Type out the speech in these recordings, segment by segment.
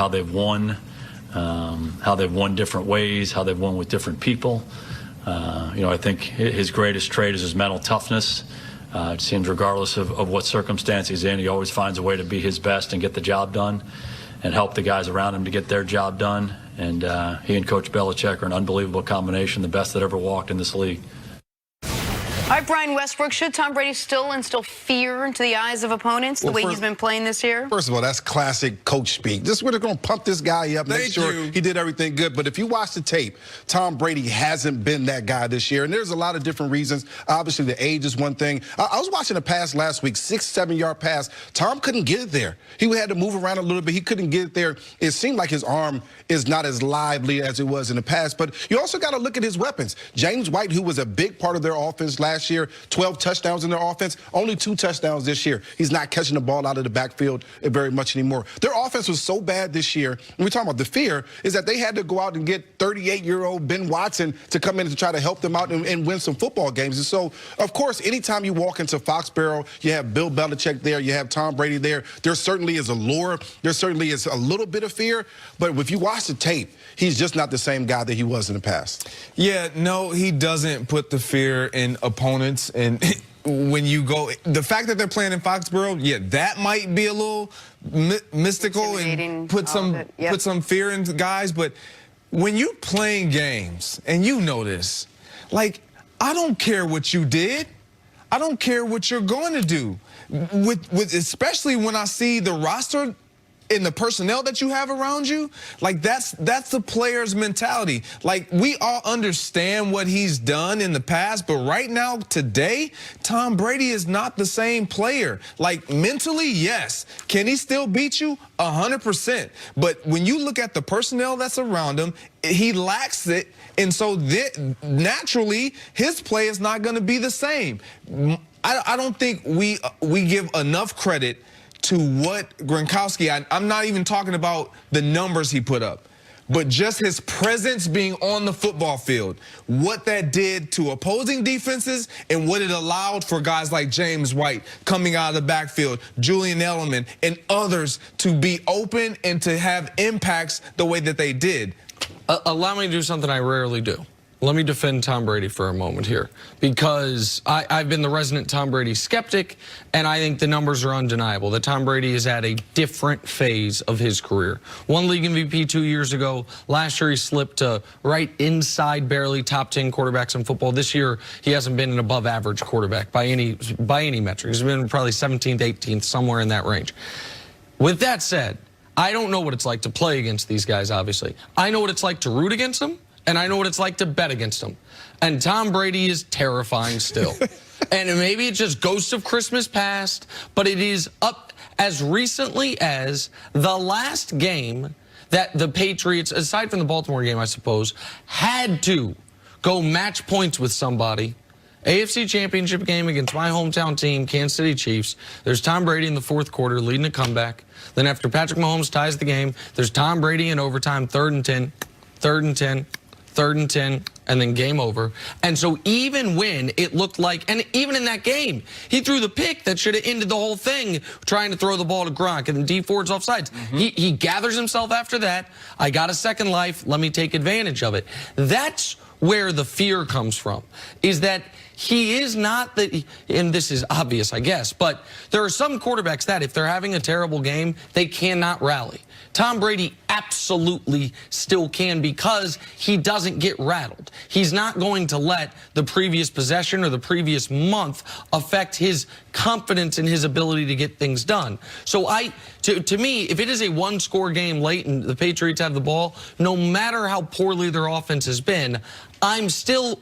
how they've won different ways, how they've won with different people. I think his greatest trait is his mental toughness. It seems regardless of what circumstance he's in, he always finds a way to be his best and get the job done and help the guys around him to get their job done. And he and Coach Belichick are an unbelievable combination, the best that ever walked in this league. All right, Brian Westbrook, should Tom Brady still instill fear into the eyes of opponents the way he's been playing this year? First of all, that's classic coach speak. We're going to pump this guy up, make sure he did everything good. But if you watch the tape, Tom Brady hasn't been that guy this year. And there's a lot of different reasons. Obviously, the age is one thing. I was watching a pass last week, 6-7-yard pass. Tom couldn't get it there. He had to move around a little bit. He couldn't get it there. It seemed like his arm is not as lively as it was in the past. But you also got to look at his weapons. James White, who was a big part of their offense last year, 12 touchdowns in their offense, only 2 touchdowns this year. He's not catching the ball out of the backfield very much anymore. Their offense was so bad this year, and we're talking about the fear, is that they had to go out and get 38-year-old Ben Watson to come in to try to help them out and win some football games. And so, of course, anytime you walk into Foxborough, you have Bill Belichick there, you have Tom Brady there. There certainly is a lure. There certainly is a little bit of fear. But if you watch the tape, he's just not the same guy that he was in the past. Yeah, no, he doesn't put the fear in opponents. And when you go, the fact that they're playing in Foxborough, yeah, that might be a little mystical and put some fear into guys. But when you're playing games, and you know this, like, I don't care what you did. I don't care what you're going to do. Especially when I see the roster and the personnel that you have around you, like that's the player's mentality. Like, we all understand what he's done in the past, but right now, today, Tom Brady is not the same player. Like, mentally, yes. Can he still beat you? 100%. But when you look at the personnel that's around him, he lacks it, and so naturally, his play is not going to be the same. I don't think we give enough credit to what Gronkowski, I'm not even talking about the numbers he put up, but just his presence being on the football field, what that did to opposing defenses and what it allowed for guys like James White coming out of the backfield, Julian Edelman, and others to be open and to have impacts the way that they did. Allow me to do something I rarely do. Let me defend Tom Brady for a moment here, because I've been the resident Tom Brady skeptic, and I think the numbers are undeniable that Tom Brady is at a different phase of his career. Won league MVP 2 years ago. Last year he slipped to right inside barely top 10 quarterbacks in football. This year he hasn't been an above average quarterback by any metric. He's been probably 17th, 18th, somewhere in that range. With that said, I don't know what it's like to play against these guys, obviously. I know what it's like to root against them, and I know what it's like to bet against them. And Tom Brady is terrifying still. And maybe it's just ghosts of Christmas past, but it is up as recently as the last game that the Patriots, aside from the Baltimore game, I suppose, had to go match points with somebody. AFC Championship game against my hometown team, Kansas City Chiefs. There's Tom Brady in the fourth quarter leading a comeback. Then after Patrick Mahomes ties the game, there's Tom Brady in overtime, 3rd and 10, 3rd and 10. 3rd and 10, and then game over. And so even when it looked like, and even in that game, he threw the pick that should have ended the whole thing, trying to throw the ball to Gronk, and then D Ford's offsides. He gathers himself after that. I got a second life. Let me take advantage of it. That's where the fear comes from, is that he is not the, and this is obvious, I guess, but there are some quarterbacks that if they're having a terrible game, they cannot rally. Tom Brady absolutely still can, because he doesn't get rattled. He's not going to let the previous possession or the previous month affect his confidence in his ability to get things done. So to me, if it is a one-score game late and the Patriots have the ball, no matter how poorly their offense has been, I'm still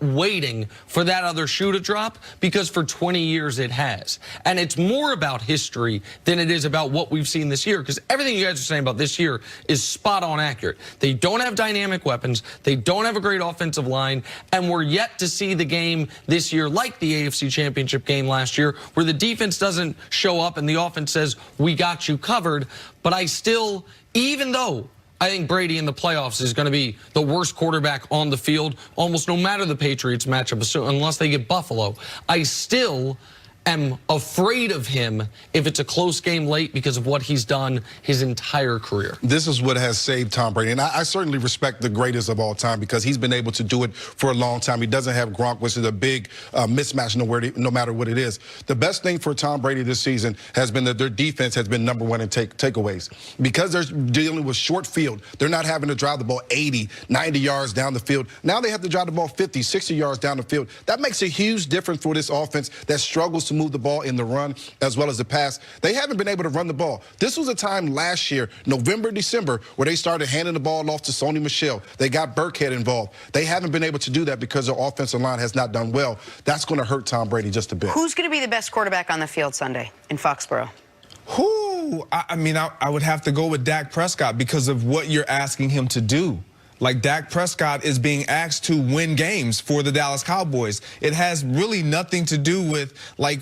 waiting for that other shoe to drop, because for 20 years it has. And it's more about history than it is about what we've seen this year, because everything you guys are saying about this year is spot on accurate. They don't have dynamic weapons. They don't have a great offensive line. And we're yet to see the game this year, like the AFC Championship game last year, where the defense doesn't show up and the offense says, we got you covered. But I still, even though I think Brady in the playoffs is going to be the worst quarterback on the field, almost no matter the Patriots matchup, unless they get Buffalo, I still am afraid of him if it's a close game late because of what he's done his entire career. This is what has saved Tom Brady. And I certainly respect the greatest of all time because he's been able to do it for a long time. He doesn't have Gronk, which is a big mismatch no matter what it is. The best thing for Tom Brady this season has been that their defense has been number one in takeaways. Because they're dealing with short field, they're not having to drive the ball 80, 90 yards down the field. Now they have to drive the ball 50, 60 yards down the field. That makes a huge difference for this offense that struggles to move the ball in the run as well as the pass. They haven't been able to run the ball. This was a time last year, November, December, where they started handing the ball off to Sony Michel. They got Burkhead involved. They haven't been able to do that because their offensive line has not done well. That's going to hurt Tom Brady just a bit. Who's going to be the best quarterback on the field Sunday in Foxborough? I mean, I would have to go with Dak Prescott because of what you're asking him to do. Like, Dak Prescott is being asked to win games for the Dallas Cowboys. It has really nothing to do with, like,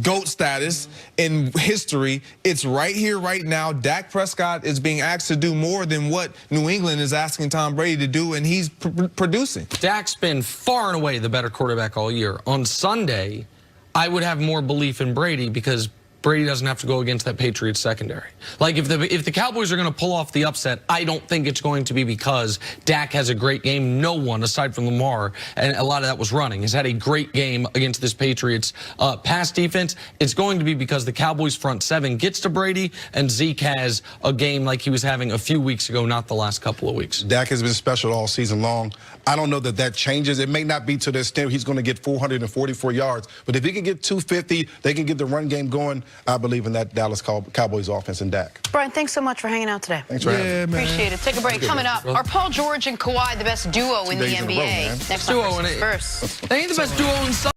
GOAT status in history. It's right here, right now. Dak Prescott is being asked to do more than what New England is asking Tom Brady to do, and he's producing. Dak's been far and away the better quarterback all year. On Sunday, I would have more belief in Brady because Brady doesn't have to go against that Patriots secondary. Like, if the Cowboys are going to pull off the upset, I don't think it's going to be because Dak has a great game. No one, aside from Lamar, and a lot of that was running, has had a great game against this Patriots pass defense. It's going to be because the Cowboys front seven gets to Brady, and Zeke has a game like he was having a few weeks ago, not the last couple of weeks. Dak has been special all season long. I don't know that that changes. It may not be to the extent he's going to get 444 yards, but if he can get 250, they can get the run game going. I believe in that Dallas Cowboys offense and Dak. Brian, thanks so much for hanging out today. Thanks for having me. Appreciate it. Take a break. Coming up, are Paul George and Kawhi the best duo in the NBA? Next on First. They ain't the best duo in soccer.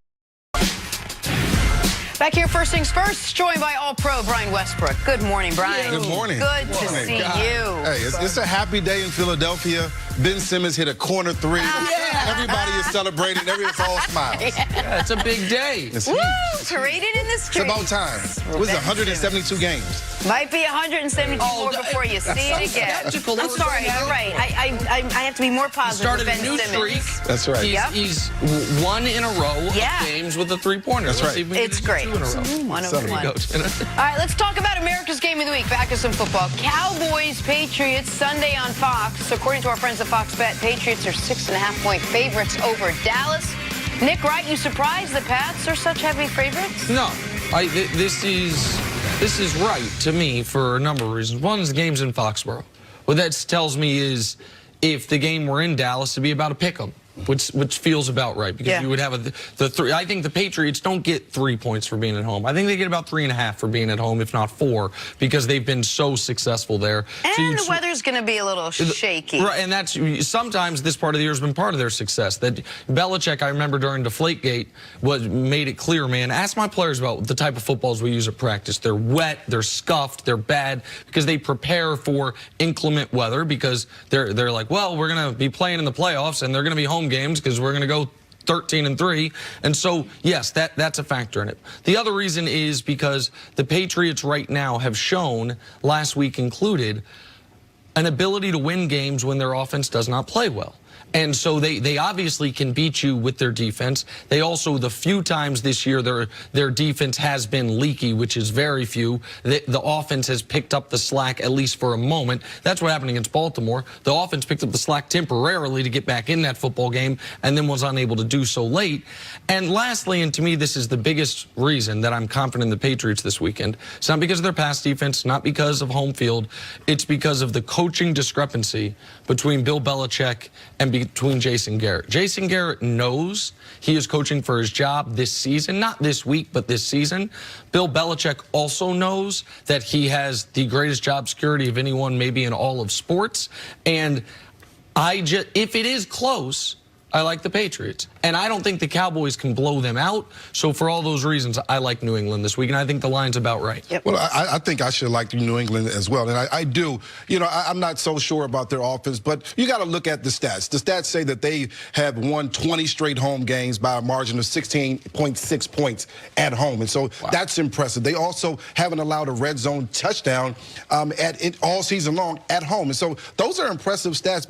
Back here, first things first, joined by All-Pro Brian Westbrook. Good morning, Brian. Good morning. Good to see you. Hey, it's a happy day in Philadelphia. Ben Simmons hit a corner three. Everybody is celebrating. Everyone's all smiles. Yeah, it's a big day. Woo! Paraded in the streets. It's about time. It was 172 games. Might be 174 before you see it again. I'm sorry, you're right. I have to be more positive. Started a new streak. That's right. He's won in a row of games with a three-pointer. That's right. It's great. 101. All right, let's talk about America's Game of the Week. Back to some football. Cowboys, Patriots, Sunday on Fox. According to our friends at Fox Bet, Patriots are 6.5-point favorites over Dallas. Nick Wright, you surprised the Pats are such heavy favorites? No, this is right to me for a number of reasons. One is the game's in Foxborough. What that tells me is if the game were in Dallas, it'd be about a pick-em. Which feels about right because you would have the three. I think the Patriots don't get 3 points for being at home. I think they get about 3.5 for being at home, if not 4, because they've been so successful there. And the weather's going to be a little shaky. Right, and that's sometimes this part of the year has been part of their success. That Belichick, I remember during Deflategate, made it clear, man. Ask my players about the type of footballs we use at practice. They're wet, they're scuffed, they're bad because they prepare for inclement weather because they're like, well, we're going to be playing in the playoffs and they're going to be home games because we're going to go 13-3. And so, yes, that's a factor in it. The other reason is because the Patriots right now have shown, last week included, an ability to win games when their offense does not play well. And so they obviously can beat you with their defense. They also, the few times this year their defense has been leaky, which is very few. The offense has picked up the slack, at least for a moment. That's what happened against Baltimore. The offense picked up the slack temporarily to get back in that football game and then was unable to do so late. And lastly, and to me this is the biggest reason that I'm confident in the Patriots this weekend, it's not because of their pass defense, not because of home field. It's because of the coaching discrepancy between Bill Belichick and between Jason Garrett. Jason Garrett knows he is coaching for his job this season, not this week, but this season. Bill Belichick also knows that he has the greatest job security of anyone maybe in all of sports. And if it is close, I like the Patriots. And I don't think the Cowboys can blow them out. So for all those reasons, I like New England this week, and I think the line's about right. Yep. Well, I think I should like New England as well. And I do. You know, I'm not so sure about their offense, but you got to look at the stats. The stats say that they have won 20 straight home games by a margin of 16.6 points at home. And so that's impressive. They also haven't allowed a red zone touchdown all season long at home. And so those are impressive stats.